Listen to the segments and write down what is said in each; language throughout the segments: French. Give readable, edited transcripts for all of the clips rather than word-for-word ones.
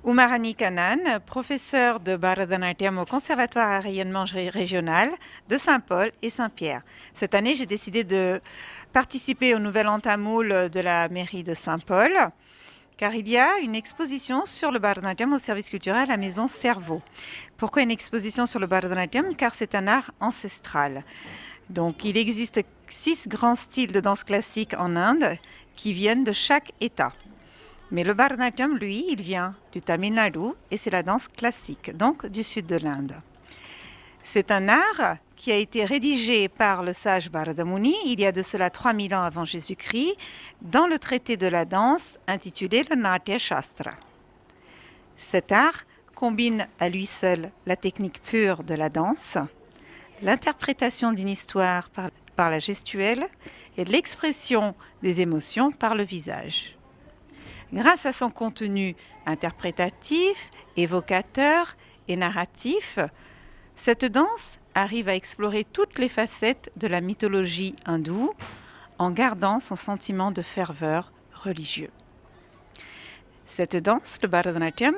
Umarani Kanan, professeur de Bharatanatyam au Conservatoire à rayonnement régional de Saint-Paul et Saint-Pierre. Cette année, j'ai décidé de participer au nouvel an tamoul de la mairie de Saint-Paul, car il y a une exposition sur le Bharatanatyam au service culturel à la maison Cerveau. Pourquoi une exposition sur le Bharatanatyam? Car c'est un art ancestral. Donc, il existe 6 grands styles de danse classique en Inde qui viennent de chaque État. Mais le Bharatanatyam, lui, il vient du Tamil Nadu et c'est la danse classique, donc du sud de l'Inde. C'est un art qui a été rédigé par le sage Bharata Muni il y a de cela 3000 ans avant Jésus-Christ dans le traité de la danse intitulé le Natya Shastra. Cet art combine à lui seul la technique pure de la danse, l'interprétation d'une histoire par la gestuelle et l'expression des émotions par le visage. Grâce à son contenu interprétatif, évocateur et narratif, cette danse arrive à explorer toutes les facettes de la mythologie hindoue en gardant son sentiment de ferveur religieux. Cette danse, le Bharatanatyam,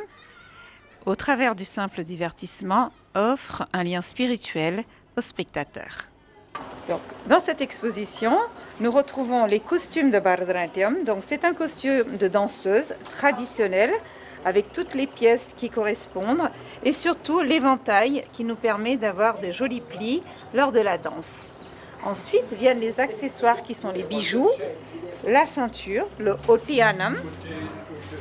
au travers du simple divertissement, offre un lien spirituel aux spectateurs. Donc, dans cette exposition, nous retrouvons les costumes de Bharatanatyam. Donc, c'est un costume de danseuse traditionnelle avec toutes les pièces qui correspondent et surtout l'éventail qui nous permet d'avoir des jolis plis lors de la danse. Ensuite viennent les accessoires qui sont les bijoux, la ceinture, le otiyanam,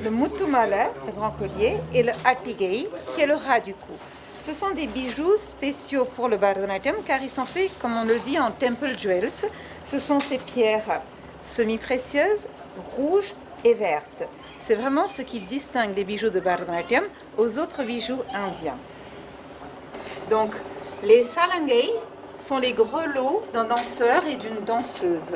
le muttumala, le grand collier, et le attigei, qui est le ras du cou. Ce sont des bijoux spéciaux pour le Bharatanatyam car ils sont faits, comme on le dit, en temple jewels. Ce sont ces pierres semi-précieuses, rouges et vertes. C'est vraiment ce qui distingue les bijoux de Bharatanatyam aux autres bijoux indiens. Donc, les salangai sont les grelots d'un danseur et d'une danseuse.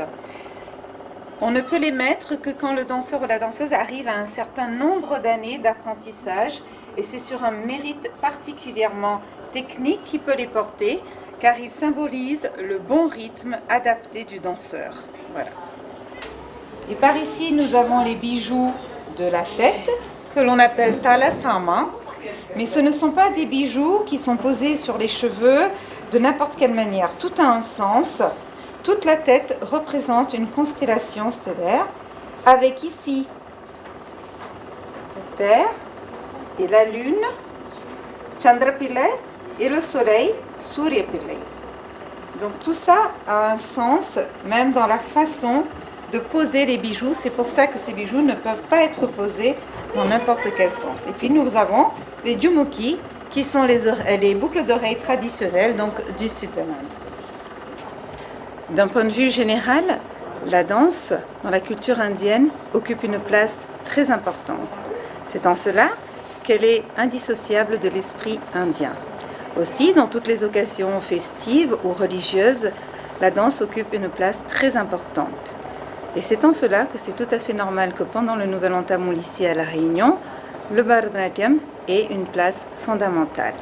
On ne peut les mettre que quand le danseur ou la danseuse arrive à un certain nombre d'années d'apprentissage et c'est sur un mérite particulièrement technique qui peut les porter car ils symbolisent le bon rythme adapté du danseur. Voilà. Et par ici, nous avons les bijoux de la tête que l'on appelle talasama, mais ce ne sont pas des bijoux qui sont posés sur les cheveux de n'importe quelle manière. Tout a un sens. Toute la tête représente une constellation stellaire avec ici la Terre et la Lune, Chandrapillai, et le Soleil, Suryapillai. Donc tout ça a un sens, même dans la façon de poser les bijoux. C'est pour ça que ces bijoux ne peuvent pas être posés dans n'importe quel sens. Et puis nous avons les jumuki, qui sont les boucles d'oreilles traditionnelles donc, du sud de l'Inde. D'un point de vue général, la danse, dans la culture indienne, occupe une place très importante. C'est en cela qu'elle est indissociable de l'esprit indien. Aussi, dans toutes les occasions festives ou religieuses, la danse occupe une place très importante. Et c'est en cela que c'est tout à fait normal que pendant le Nouvel An tamoul ici à La Réunion, le Bharatanatyam ait une place fondamentale.